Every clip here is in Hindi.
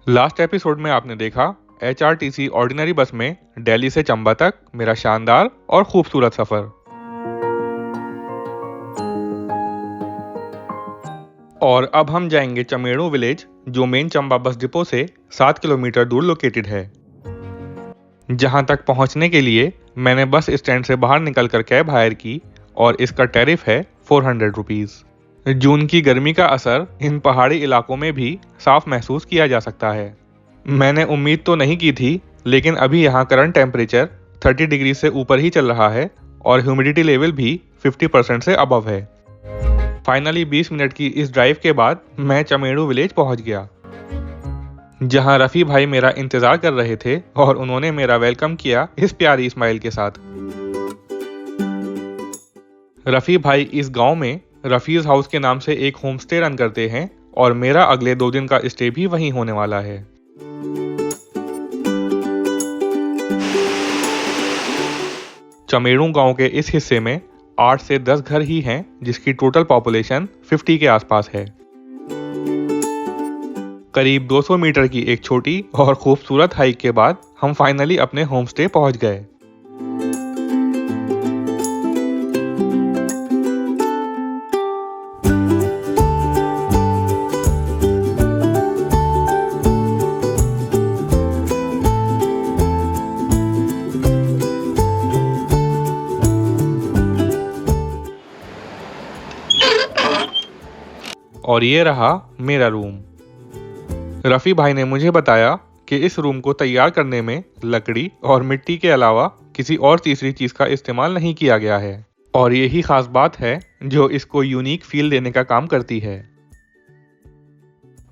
लास्ट एपिसोड में आपने देखा HRTC ऑर्डिनरी बस में दिल्ली से चंबा तक मेरा शानदार और खूबसूरत सफर। और अब हम जाएंगे चमेड़ू विलेज, जो मेन चंबा बस डिपो से 7 किलोमीटर दूर लोकेटेड है। जहां तक पहुंचने के लिए मैंने बस स्टैंड से बाहर निकलकर कैब हायर की और इसका टैरिफ है 400 रुपीज़। जून की गर्मी का असर इन पहाड़ी इलाकों में भी साफ महसूस किया जा सकता है। मैंने उम्मीद तो नहीं की थी, लेकिन अभी यहाँ करंट टेम्परेचर 30 डिग्री से ऊपर ही चल रहा है और ह्यूमिडिटी लेवल भी 50% से अबव है। फाइनली 20 मिनट की इस ड्राइव के बाद मैं चमेड़ू विलेज पहुंच गया, जहां रफ़ी भाई मेरा इंतजार कर रहे थे और उन्होंने मेरा वेलकम किया इस प्यारी स्माइल के साथ। रफ़ी भाई इस गांव में रफ़ीज़ हाउस के नाम से एक होम स्टे रन करते हैं और मेरा अगले 2 दिन का स्टे भी वहीं होने वाला है। चमेड़ू गांव के इस हिस्से में 8 से 10 घर ही हैं, जिसकी टोटल पॉपुलेशन 50 के आसपास है। करीब 200 मीटर की एक छोटी और खूबसूरत हाइक के बाद हम फाइनली अपने होम स्टे पहुंच गए। और ये रहा मेरा रूम। रफ़ी भाई ने मुझे बताया कि इस रूम को तैयार करने में लकड़ी और मिट्टी के अलावा किसी और तीसरी चीज़ का इस्तेमाल नहीं किया गया है, और यही खास बात है जो इसको यूनिक फील देने का काम करती है।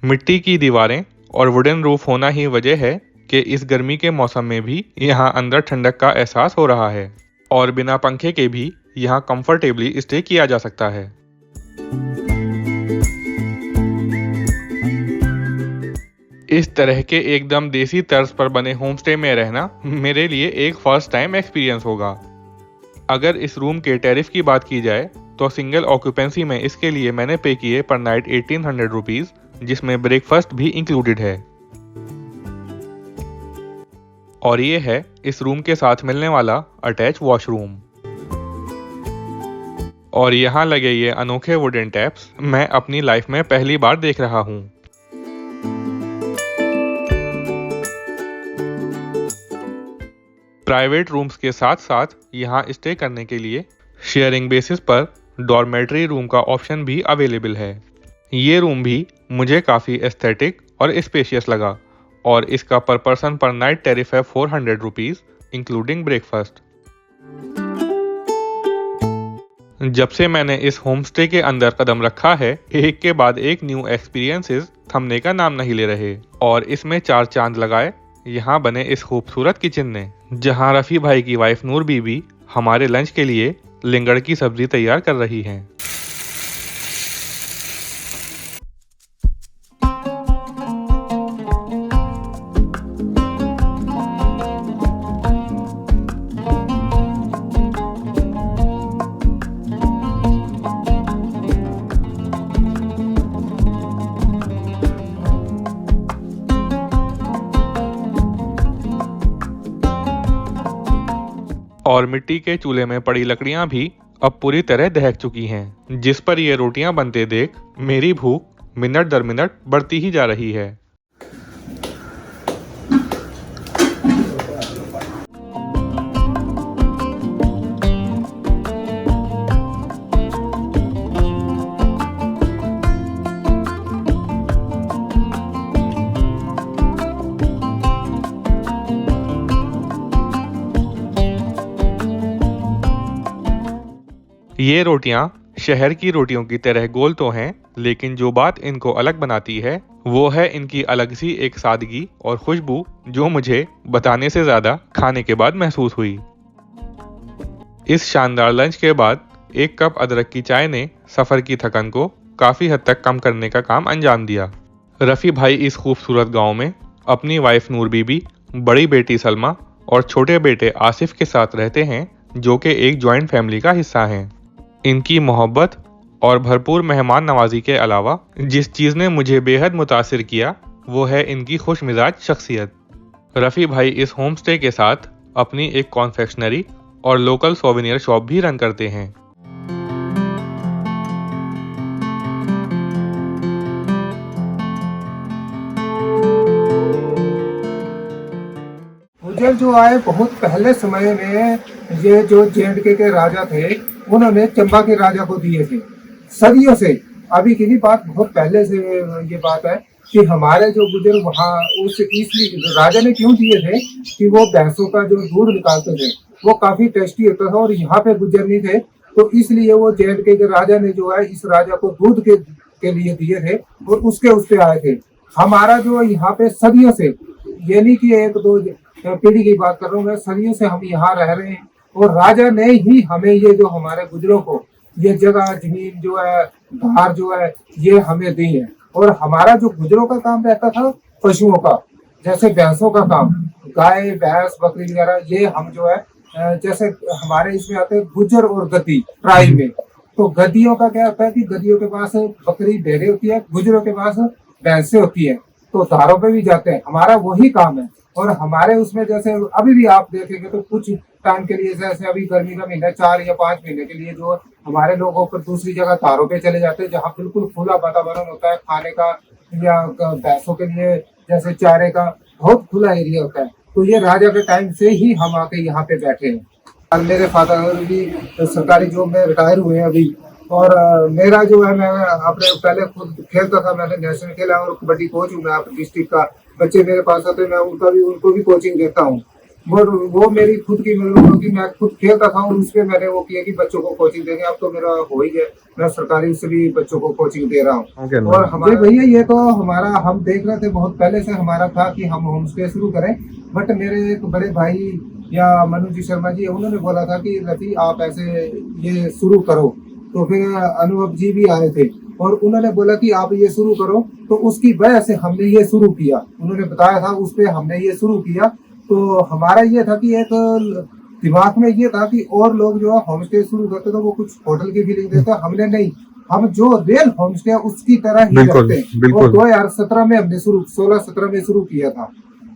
मिट्टी की दीवारें और वुडन रूफ होना ही वजह है कि इस गर्मी के मौसम में भी यहाँ अंदर ठंडक का एहसास हो रहा है और बिना पंखे के भी यहाँ कंफर्टेबली स्टे किया जा सकता है। इस तरह के एकदम देसी तर्ज पर बने होमस्टे में रहना मेरे लिए एक फर्स्ट टाइम एक्सपीरियंस होगा। अगर इस रूम के टैरिफ की बात की जाए तो सिंगल ऑक्यूपेंसी में इसके लिए मैंने पे किए पर नाइट 1800 रुपीज़, जिसमें ब्रेकफास्ट भी इंक्लूडेड है। और ये है इस रूम के साथ मिलने वाला अटैच वॉशरूम। और यहाँ लगे ये अनोखे वुडन टैप्स मैं अपनी लाइफ में पहली बार देख रहा हूँ। प्राइवेट रूम्स के साथ साथ यहाँ स्टे करने के लिए शेयरिंग बेसिस पर डॉर्मेट्री रूम का ऑप्शन भी अवेलेबल है। ये रूम भी मुझे काफ़ी एस्थेटिक और स्पेशियस लगा और इसका पर पर्सन पर नाइट टैरिफ है 400 रुपीज़ इंक्लूडिंग ब्रेकफास्ट। जब से मैंने इस होमस्टे के अंदर कदम रखा है, एक के बाद एक न्यू एक्सपीरियंसेस थमने का नाम नहीं ले रहे और इसमें 4 चांद लगाए यहाँ बने इस खूबसूरत किचन ने, जहाँ रफ़ी भाई की वाइफ नूर बीबी हमारे लंच के लिए लिंगड़ की सब्जी तैयार कर रही हैं। और मिट्टी के चूल्हे में पड़ी लकड़ियां भी अब पूरी तरह दहक चुकी हैं, जिस पर ये रोटियां बनते देख मेरी भूख मिनट दर मिनट बढ़ती ही जा रही है। ये रोटियां शहर की रोटियों की तरह गोल तो हैं, लेकिन जो बात इनको अलग बनाती है वो है इनकी अलग सी एक सादगी और खुशबू, जो मुझे बताने से ज़्यादा खाने के बाद महसूस हुई। इस शानदार लंच के बाद 1 कप अदरक की चाय ने सफ़र की थकन को काफ़ी हद तक कम करने का काम अंजाम दिया। रफ़ी भाई इस खूबसूरत गांव में अपनी वाइफ नूर बीबी, बड़ी बेटी सलमा और छोटे बेटे आसिफ के साथ रहते हैं, जो कि एक जॉइंट फैमिली का हिस्सा हैं। इनकी मोहब्बत और भरपूर मेहमान नवाजी के अलावा जिस चीज़ ने मुझे बेहद मुतासिर किया वो है इनकी खुश मिजाज शख्सियत। रफ़ी भाई इस होम स्टे के साथ अपनी एक कॉन्फेक्शनरी और लोकल सोवेनियर शॉप भी रन करते हैं। गुजर जो आए बहुत पहले समय में, ये जो जे.एंड.के के राजा थे उन्होंने चंबा के राजा को दिए थे सदियों से। अभी की नहीं बात, बहुत पहले से ये बात है कि हमारे जो गुजर वहाँ उस इसलिए राजा ने क्यों दिए थे कि वो भैंसों का जो दूध निकालते थे वो काफी टेस्टी होता था और यहाँ पे गुजर नहीं थे, तो इसलिए वो जे.एंड.के के राजा ने जो है इस राजा को दूध के लिए दिए थे और उस पे आए थे। हमारा जो यहाँ पे सदियों से, ये नहीं कि एक दो पीढ़ी की बात कर रहा हूँ मैं, सदियों से हम यहाँ रह रहे हैं और राजा ने ही हमें ये जो हमारे गुजरों को ये जगह जमीन जो है धार जो है ये हमें दी है। और हमारा जो गुजरों का काम रहता था पशुओं का, जैसे भैंसों का काम, गाय भैंस बकरी वगैरह, ये हम जो है जैसे हमारे इसमें आते हैं गुजर और गद्दी ट्राइब में। तो गद्दियों का क्या होता है कि गद्दियों के पास बकरी भेड़ें होती है, गुजरों के पास भैंसें होती है, तो धारों पे भी जाते हैं, हमारा वही काम है। और हमारे उसमें जैसे अभी भी आप देखेंगे तो कुछ टाइम के लिए, जैसे अभी गर्मी का महीना 4 या 5 महीने के लिए जो हमारे लोगों पर दूसरी जगह धारों पे चले जाते हैं जहाँ बिल्कुल खुला वातावरण होता है खाने का या भैंसों के लिए जैसे चारे का बहुत खुला एरिया होता है। तो ये राजा के टाइम से ही हम आके यहाँ पे बैठे हैं। और मेरे फादर भी सरकारी जॉब में रिटायर हुए हैं अभी। और मेरा जो है, मैं अपने पहले खुद खेलता था, मैंने नेशनल खेला और कबड्डी कोच हूँ मैं अपने डिस्ट्रिक्ट का। बच्चे मेरे पास आते हैं, मैं उनको भी कोचिंग देता हूँ। वो मेरी खुद की, मतलब कि मैं खुद खेलता था और उसपे मैंने वो किया कि बच्चों को कोचिंग देंगे। अब तो मेरा हो ही गया, मैं सरकारी से भी बच्चों को कोचिंग दे रहा हूँ। और हमारे भैया ये तो हमारा, हम देख रहे थे बहुत पहले से हमारा था कि हम होम स्टे शुरू करें, बट मेरे एक बड़े भाई या मनु जी शर्मा जी, उन्होंने बोला था कि रफी आप ऐसे ये शुरू करो। तो फिर अनुभव जी भी आए थे और उन्होंने बोला कि आप ये शुरू करो, तो उसकी वजह से हमने ये शुरू किया। उन्होंने बताया था, उस पे हमने ये शुरू किया। तो हमारा ये था कि एक दिमाग में ये था कि और लोग जो है होम स्टे शुरू करते तो वो कुछ होटल की फीलिंग देते, हमने नहीं, हम जो रियल होम स्टे है उसकी तरह ही रखते हैं। और 2017 में हमने 16-17 में शुरू किया था।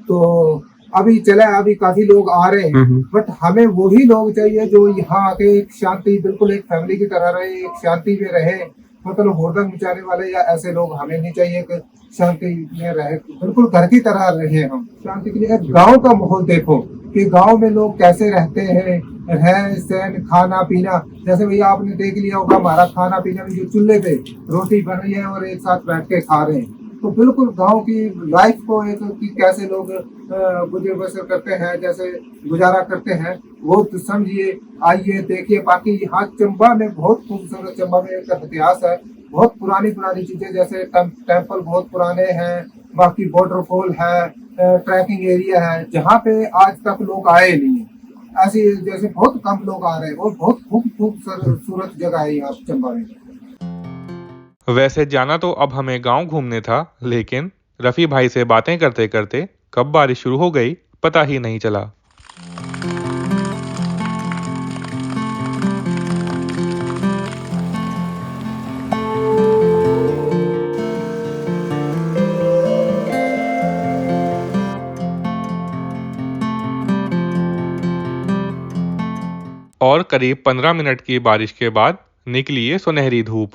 तो अभी चला, अभी काफी लोग आ रहे हैं, बट हमें वही लोग चाहिए जो यहाँ आके एक शांति, बिल्कुल एक फैमिली की तरह रहे, एक शांति में रहे। मतलब होर्दंग मचाने वाले या ऐसे लोग हमें नहीं चाहिए कि शांति में रहे, बिल्कुल घर की तरह रहे हम शांति के लिए। गांव का माहौल देखो कि गांव में लोग कैसे रहते हैं, रहन सहन, खाना पीना। जैसे भैया आपने देख लिया होगा हमारा खाना पीना भी, जो चूल्हे पे रोटी बन रही है और एक साथ बैठ के खा रहे हैं। तो बिल्कुल गांव की लाइफ को एक कि कैसे लोग गुजर बसर करते हैं, जैसे गुजारा करते हैं, वो तो समझिए, आइए देखिए। बाकी यहाँ चंबा में बहुत खूबसूरत, चंबा में एक इतिहास है, बहुत पुरानी चीजें, जैसे टेम्पल बहुत पुराने हैं, बाकी वाटरफॉल है, ट्रैकिंग एरिया है जहाँ पे आज तक लोग आए नहीं है। ऐसी जैसे बहुत कम लोग आ रहे हैं, वो बहुत खूबसूरत जगह है यहाँ चंबा में। वैसे जाना तो अब हमें गांव घूमने था, लेकिन रफ़ी भाई से बातें करते करते कब बारिश शुरू हो गई पता ही नहीं चला। और करीब 15 मिनट की बारिश के बाद निकली ये सुनहरी धूप।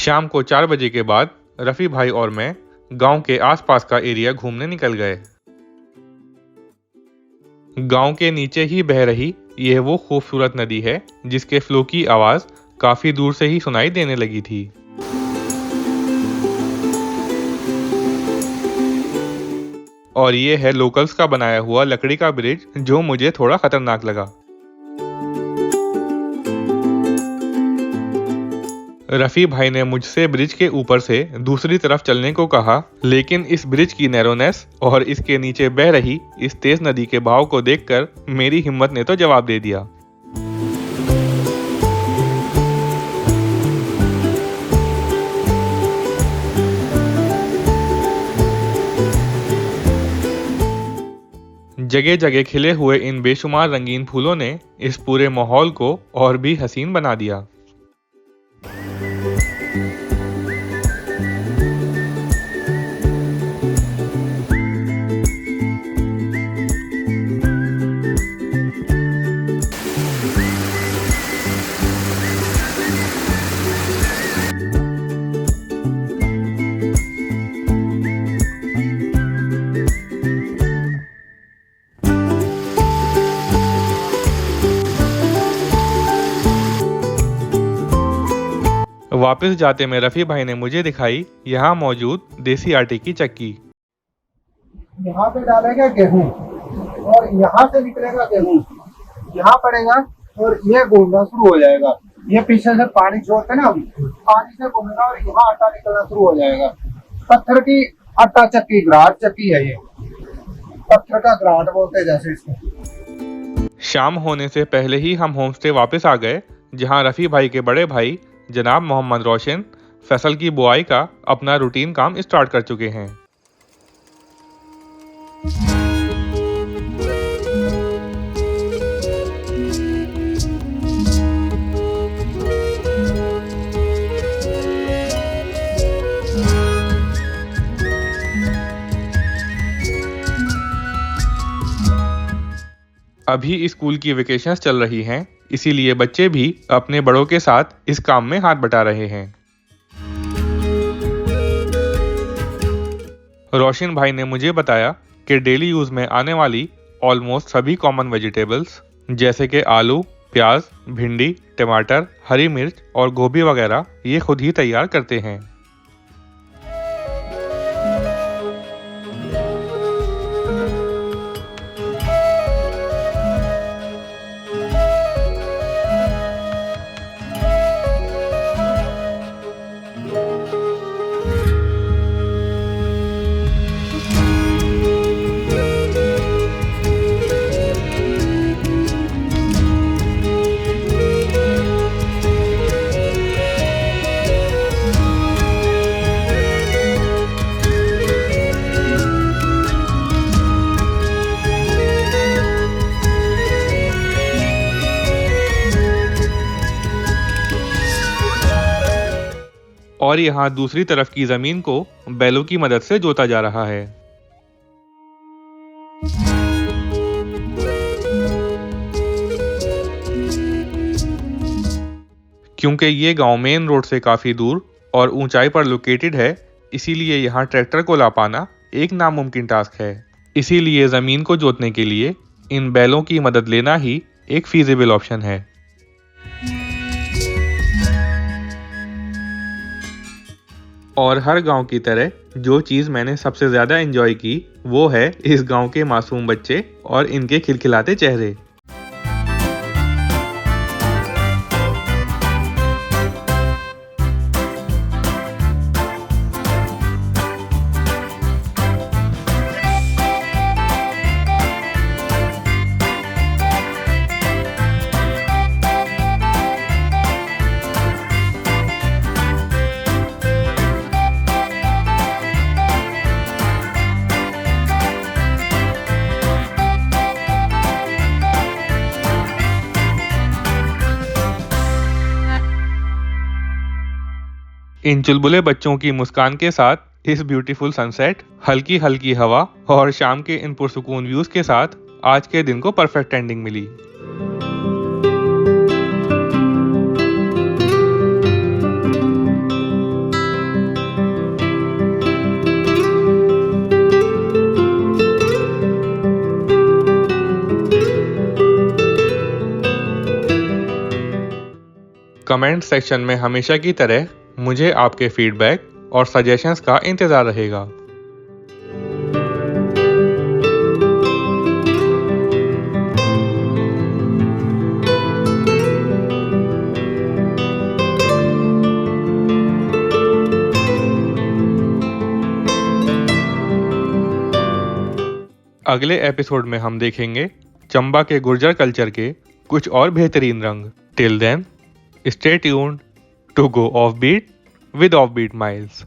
शाम को 4 बजे के बाद रफ़ी भाई और मैं गांव के आसपास का एरिया घूमने निकल गए। गांव के नीचे ही बह रही यह वो खूबसूरत नदी है जिसके फ्लो की आवाज काफी दूर से ही सुनाई देने लगी थी। और ये है लोकल्स का बनाया हुआ लकड़ी का ब्रिज जो मुझे थोड़ा खतरनाक लगा। रफ़ी भाई ने मुझसे ब्रिज के ऊपर से दूसरी तरफ चलने को कहा, लेकिन इस ब्रिज की नैरोनेस और इसके नीचे बह रही इस तेज नदी के बहाव को देखकर मेरी हिम्मत ने तो जवाब दे दिया। जगह जगह खिले हुए इन बेशुमार रंगीन फूलों ने इस पूरे माहौल को और भी हसीन बना दिया। वापस जाते में रफ़ी भाई ने मुझे दिखाई यहाँ मौजूद देसी आटे की चक्की। यहाँ पे डालेगा गेहूं और यहाँ से निकलेगा गेहूं, यहाँ पड़ेगा और ये घूमना शुरू हो जाएगा। ये पीछे से पानी छोड़ते ना, पानी से घूमेगा और यहाँ आटा निकलना शुरू हो जाएगा। पत्थर की आटा चक्की, ग्राट चक्की है ये, पत्थर का ग्राट बोलते हैं जैसे इसको। शाम होने से पहले ही हम होमस्टे वापस आ गए, जहाँ रफ़ी भाई के बड़े भाई जनाब मोहम्मद रोशन फसल की बुआई का अपना रूटीन काम स्टार्ट कर चुके हैं। अभी स्कूल की वेकेशंस चल रही हैं, इसीलिए बच्चे भी अपने बड़ों के साथ इस काम में हाथ बटा रहे हैं। रोशन भाई ने मुझे बताया कि डेली यूज में आने वाली ऑलमोस्ट सभी कॉमन वेजिटेबल्स जैसे कि आलू, प्याज, भिंडी, टमाटर, हरी मिर्च और गोभी वगैरह ये खुद ही तैयार करते हैं। और यहाँ दूसरी तरफ की जमीन को बैलों की मदद से जोता जा रहा है। क्योंकि ये गांव मेन रोड से काफी दूर और ऊंचाई पर लोकेटेड है, इसीलिए यहाँ ट्रैक्टर को ला पाना एक नामुमकिन टास्क है। इसीलिए जमीन को जोतने के लिए इन बैलों की मदद लेना ही एक फीजिबल ऑप्शन है। और हर गांव की तरह जो चीज़ मैंने सबसे ज़्यादा एंजॉय की वो है इस गांव के मासूम बच्चे और इनके खिलखिलाते चेहरे। इन चुलबुले बच्चों की मुस्कान के साथ इस ब्यूटीफुल सनसेट, हल्की हल्की हवा और शाम के इन पुरसुकून व्यूज के साथ आज के दिन को परफेक्ट एंडिंग मिली। कमेंट सेक्शन में हमेशा की तरह मुझे आपके फीडबैक और सजेशंस का इंतज़ार रहेगा। अगले एपिसोड में हम देखेंगे चंबा के गुर्जर कल्चर के कुछ और बेहतरीन रंग। Till then, stay tuned to go off beat with off beat miles.